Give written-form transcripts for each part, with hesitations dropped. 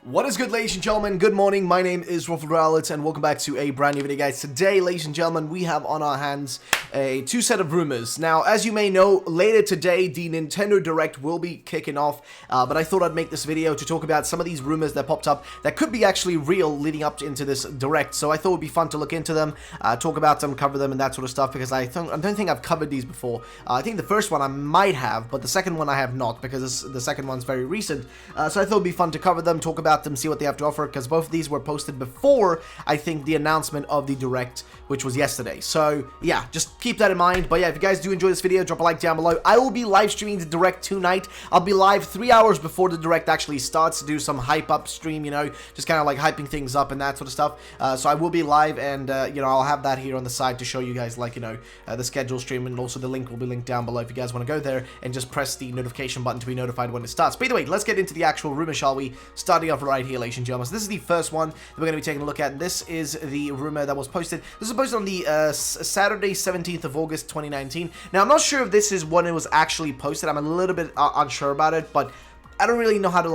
What is good, ladies and gentlemen? Good morning. My name is Ruffled and welcome back to a brand new video, guys. Today, ladies and gentlemen, we have on our hands two set of rumors. Now, as you may know, later today, the Nintendo Direct will be kicking off, but I thought I'd make this video to talk about some of these rumors that popped up that could be actually real leading up into this Direct. So I thought it would be fun to look into them, talk about them, cover them, and that sort of stuff, because I don't think I've covered these before. I think the first one I might have, but the second one I have not, because the second one's very recent. So I thought it would be fun to cover them, talk about them, see what they have to offer, because both of these were posted before, I think, the announcement of the Direct, which was yesterday. So yeah, just keep that in mind. But yeah, if you guys do enjoy this video, drop a like down below. I will be live streaming the Direct tonight. I'll be live 3 hours before the Direct actually starts to do some hype up stream, you know, just kind of like hyping things up and that sort of stuff. So I will be live, and you know, I'll have that here on the side to show you guys, like, you know, the schedule stream, and also the link will be linked down below if you guys want to go there and just press the notification button to be notified when it starts. But either way, let's get into the actual rumor, shall we? Starting off right here, ladies and gentlemen. So this is the first one that we're going to be taking a look at. This is the rumor that was posted. This was posted on the Saturday, 17th of August, 2019. Now, I'm not sure if this is when it was actually posted. I'm a little bit unsure about it, but I don't really know how to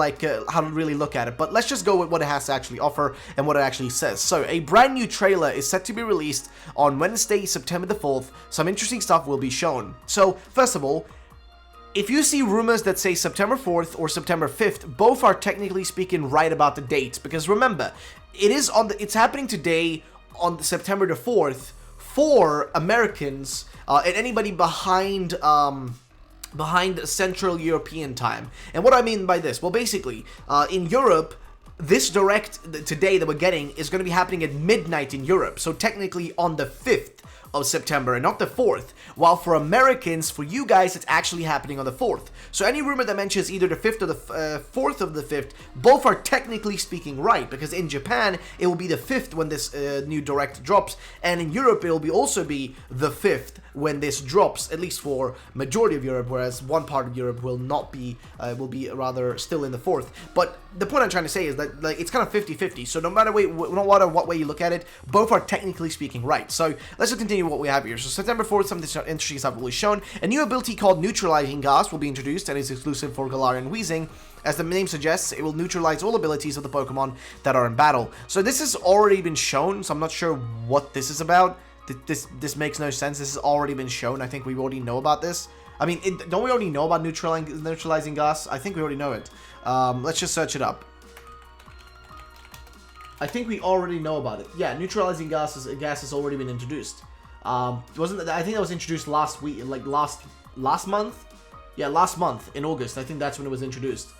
really look at it. But let's just go with what it has to actually offer and what it actually says. So, a brand new trailer is set to be released on Wednesday, September the 4th. Some interesting stuff will be shown. So, first of all, if you see rumors that say September 4th or September 5th, both are technically speaking right about the dates, because remember, it's happening today on September the 4th for Americans and anybody behind Central European time. And what I mean by this, well, basically, in Europe, this Direct today that we're getting is going to be happening at midnight in Europe, so technically on the 5th of September and not the 4th, while for Americans, for you guys, it's actually happening on the 4th. So any rumor that mentions either the 5th or the 4th of the 5th, both are technically speaking right, because in Japan, it will be the 5th when this new Direct drops, and in Europe, it will also be the 5th when this drops, at least for majority of Europe, whereas one part of Europe will not be, will be rather still in the 4th. But the point I'm trying to say is that, like, it's kind of 50-50, so no matter what way you look at it, both are technically speaking right. So let's just continue what we have here. So September 4th, something interesting stuff will be shown. A new ability called Neutralizing Gas will be introduced and is exclusive for Galarian Weezing. As the name suggests, it will neutralize all abilities of the Pokemon that are in battle. So this has already been shown, so I'm not sure what this is about. This makes no sense. This has already been shown. I think we already know about this. I mean, don't we already know about neutralizing gas? I think we already know it. Let's just search it up. I think we already know about it. Yeah, neutralizing gas has already been introduced. Wasn't I think that was introduced last week, like last month? Yeah, last month in August. I think that's when it was introduced.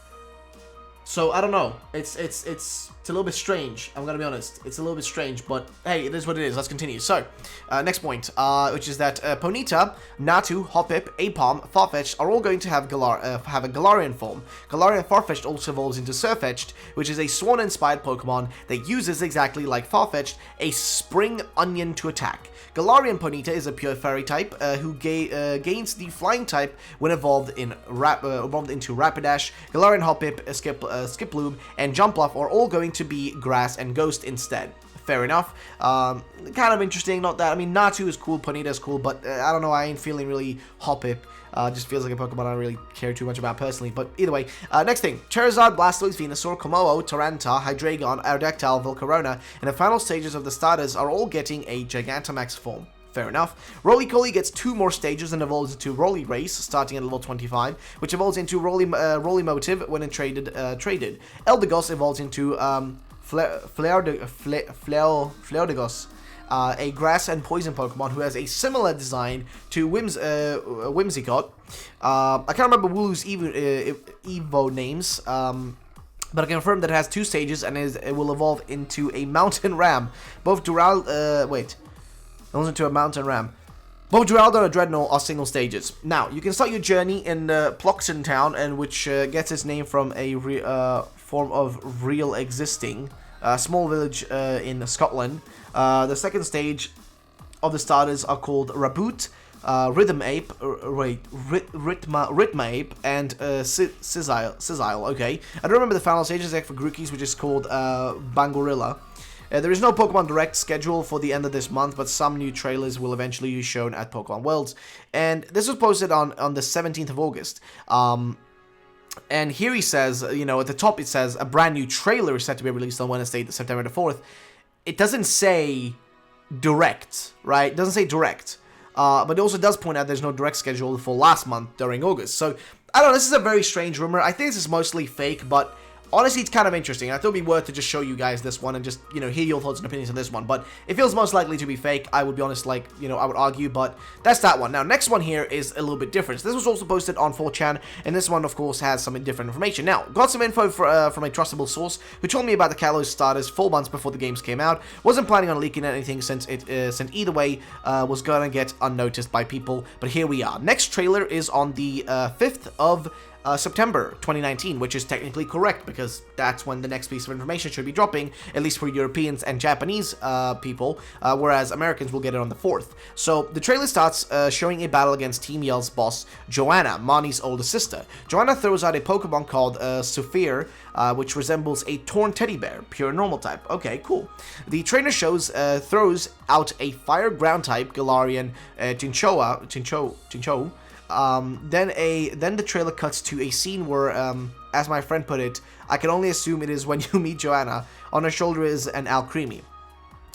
So I don't know. It's a little bit strange. I'm gonna be honest. It's a little bit strange, but hey, it is what it is. Let's continue. So, next point, which is that Ponyta, Natu, Hoppip, Apom, Farfetch'd are all going to have a Galarian form. Galarian Farfetch'd also evolves into Surfetch'd, which is a Swan-inspired Pokemon that uses, exactly like Farfetch'd, a Spring Onion to attack. Galarian Ponyta is a pure Fairy type who gains the Flying type when evolved into Rapidash. Galarian Hoppip, Skiploom, and Jumpluff are all going to be Grass and Ghost instead. Fair enough. Kind of interesting, not that. I mean, Natu is cool, Ponyta is cool, but I don't know, I ain't feeling really Hoppip. Just feels like a Pokemon I don't really care too much about personally, but either way. Next thing, Charizard, Blastoise, Venusaur, Kommo-o, Tyranitar, Hydreigon, Aerodactyl, Volcarona, and the final stages of the starters are all getting a Gigantamax form. Fair enough. Roly-Poly gets 2 more stages and evolves into Roly Race, starting at level 25, which evolves into Roly Motive when it traded. Eldegoss evolves into Fleodigos, a grass and poison Pokemon who has a similar design to Whimsicott. I can't remember Wooloo's Evo names, but I can confirm that it has 2 stages and it will evolve into a Mountain Ram. Both into a Mountain Ram. Both Duraludon and Dreadnought are single stages. Now, you can start your journey in Ploxton Town, and which gets its name from a form of real existing small village in Scotland. The second stage of the starters are called Raboot, Rhythm Ape, Rhythm Ape, and Sizile. Okay, I don't remember the final stages except for Grookey's, which is called Bangorilla. There is no Pokemon Direct schedule for the end of this month, but some new trailers will eventually be shown at Pokemon Worlds. And this was posted on the 17th of August. And here he says, you know, at the top it says a brand new trailer is set to be released on Wednesday, September the 4th. It doesn't say direct, right? It doesn't say direct. But it also does point out there's no direct scheduled for last month during August. So, I don't know, this is a very strange rumor. I think this is mostly fake, but honestly, it's kind of interesting. I thought it would be worth to just show you guys this one and just, you know, hear your thoughts and opinions on this one. But it feels most likely to be fake. I would be honest, like, you know, I would argue, but that's that one. Now, next one here is a little bit different. This was also posted on 4chan, and this one, of course, has some different information. Now, got some info from a trustable source who told me about the Kalos status 4 months before the games came out. Wasn't planning on leaking anything since either way was gonna get unnoticed by people. But here we are. Next trailer is on the 5th of September 2019, which is technically correct because that's when the next piece of information should be dropping, at least for Europeans and Japanese people, whereas Americans will get it on the 4th. So the trailer starts showing a battle against Team Yell's boss, Joanna, Mani's older sister. Joanna throws out a Pokemon called Sophia, which resembles a torn teddy bear, pure normal type. Okay, cool. The trainer throws out a fire ground type Galarian Chinchou. Then the trailer cuts to a scene where, as my friend put it, I can only assume it is when you meet Joanna. On her shoulder is an Alcremie.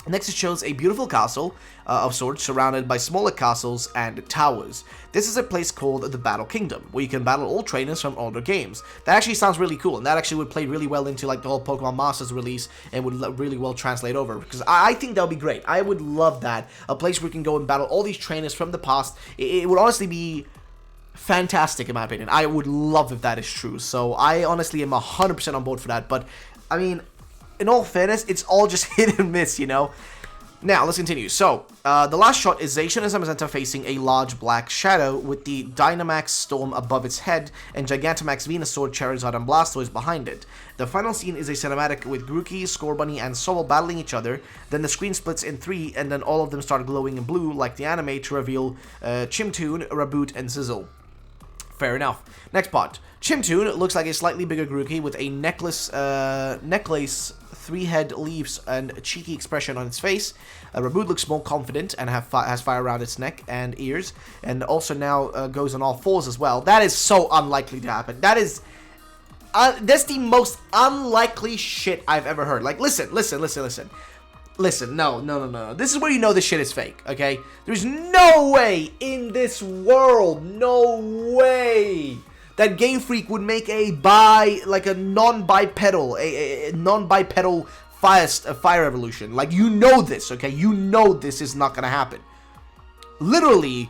Next, it shows a beautiful castle of sorts surrounded by smaller castles and towers. This is a place called the Battle Kingdom, where you can battle all trainers from older games. That actually sounds really cool, and that actually would play really well into like the whole Pokemon Masters release and would really well translate over, because I think that would be great. I would love that. A place where we can go and battle all these trainers from the past. It would honestly be fantastic in my opinion. I would love if that is true. So I honestly am 100% on board for that. But I mean, in all fairness, it's all just hit and miss, you know. Now, let's continue. So, the last shot is Zacian and Zamazenta facing a large black shadow with the Dynamax Storm above its head and Gigantamax Venusaur, Charizard, and Blastoise behind it. The final scene is a cinematic with Grookey, Scorbunny, and Sobble battling each other. Then the screen splits in 3, and then all of them start glowing in blue like the anime to reveal Chimtoon, Raboot, and Sizzle. Fair enough. Next part. Chimtoon looks like a slightly bigger Grookey with a necklace, 3-head leaves, and a cheeky expression on its face. Raboot looks more confident and has fire around its neck and ears, and also now goes on all 4s as well. That is so unlikely to happen. That's the most unlikely shit I've ever heard. Like, listen. Listen, no. This is where you know this shit is fake, okay? There's no way in this world, no way, that Game Freak would make a non-bipedal, a non-bipedal fire evolution. Like, you know this, okay? You know this is not gonna happen. Literally,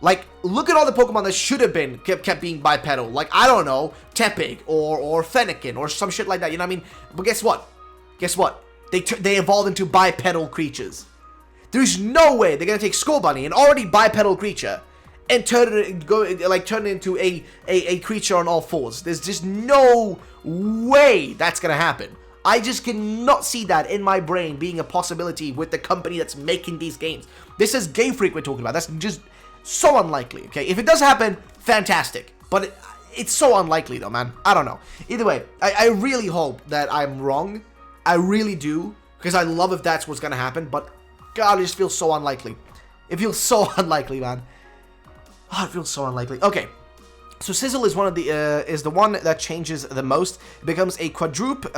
like, look at all the Pokemon that should have been kept being bipedal. Like, I don't know, Tepig or Fennekin or some shit like that, you know what I mean? But guess what? They evolved into bipedal creatures. There's no way they're gonna take Scorbunny, an already bipedal creature, and turn it into a creature on all 4s. There's just no way that's gonna happen. I just cannot see that in my brain being a possibility with the company that's making these games. This is Game Freak we're talking about. That's just so unlikely. Okay, if it does happen, fantastic. But it's so unlikely though, man. I don't know. Either way, I really hope that I'm wrong. I really do, because I love if that's what's gonna happen, but God, it just feels so unlikely. It feels so unlikely, man. Oh, it feels so unlikely. Okay, so Sizzle is the one that changes the most. It becomes a quadruped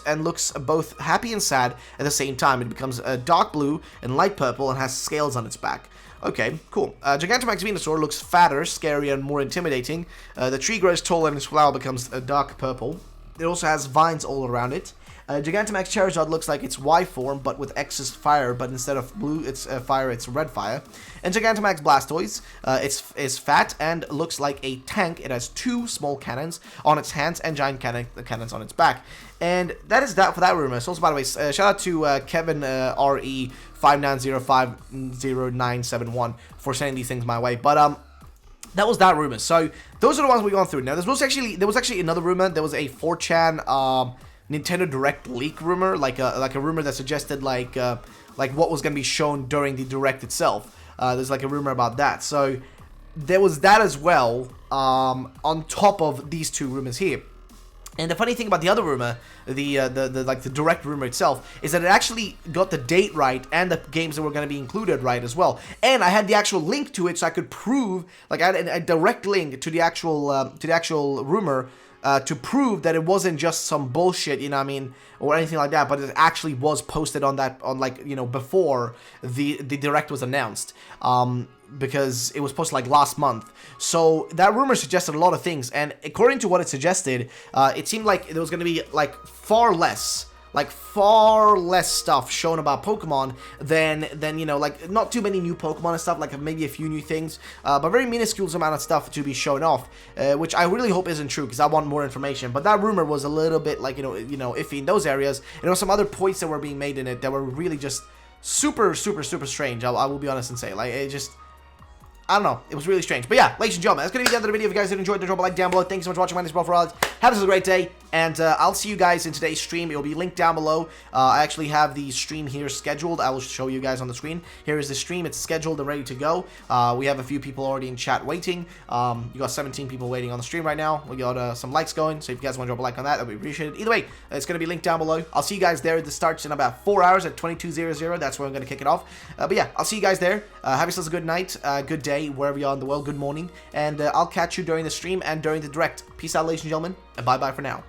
and looks both happy and sad at the same time. It becomes dark blue and light purple and has scales on its back. Okay, cool. Gigantamax Venusaur looks fatter, scarier, and more intimidating. The tree grows taller and its flower becomes dark purple. It also has vines all around it. Gigantamax Charizard looks like its Y form, but with excess fire, but instead of blue, it's fire, it's red fire. And Gigantamax Blastoise, it's fat and looks like a tank. It has 2 small cannons on its hands and giant cannons on its back. And that is that for that rumor. So also, by the way, shout out to Kevin RE59050971 for sending these things my way. But that was that rumor. So those are the ones we gone through. Now there was actually another rumor. There was a 4chan Nintendo Direct leak rumor, like a rumor that suggested like what was gonna be shown during the Direct itself. There's like a rumor about that. So there was that as well, on top of these 2 rumors here. And the funny thing about the other rumor, the Direct rumor itself, is that it actually got the date right and the games that were going to be included right as well. And I had the actual link to it, so I could prove, like, I had a direct link to the actual rumor to prove that it wasn't just some bullshit, you know what I mean, or anything like that, but it actually was posted on that, on like, you know, before the direct was announced, because it was posted like last month. So that rumor suggested a lot of things, and according to what it suggested, it seemed like there was going to be like far less stuff shown about Pokemon than you know, like not too many new Pokemon and stuff, like maybe a few new things, but very minuscule amount of stuff to be shown off, which I really hope isn't true, because I want more information. But that rumor was a little bit like, you know, iffy in those areas. And there were some other points that were being made in it that were really just super strange. I will be honest and say, like, it just, I don't know. It was really strange. But yeah, ladies and gentlemen, that's going to be the end of the video. If you guys did enjoy it, drop a like down below. Thank you so much for watching. My name is Alex. Have a great day, and I'll see you guys in today's stream. It will be linked down below. I actually have the stream here scheduled. I will show you guys on the screen. Here is the stream. It's scheduled and ready to go. We have a few people already in chat waiting. You got 17 people waiting on the stream right now. We got some likes going, so if you guys want to drop a like on that, that would be appreciated. Either way, it's going to be linked down below. I'll see you guys there. This starts in about 4 hours at 22:00. That's where I'm going to kick it off. But yeah, I'll see you guys there. Have yourselves a good night, good day, wherever you are in the world. Good morning, and I'll catch you during the stream and during the direct. Peace out, ladies and gentlemen, and bye-bye for now.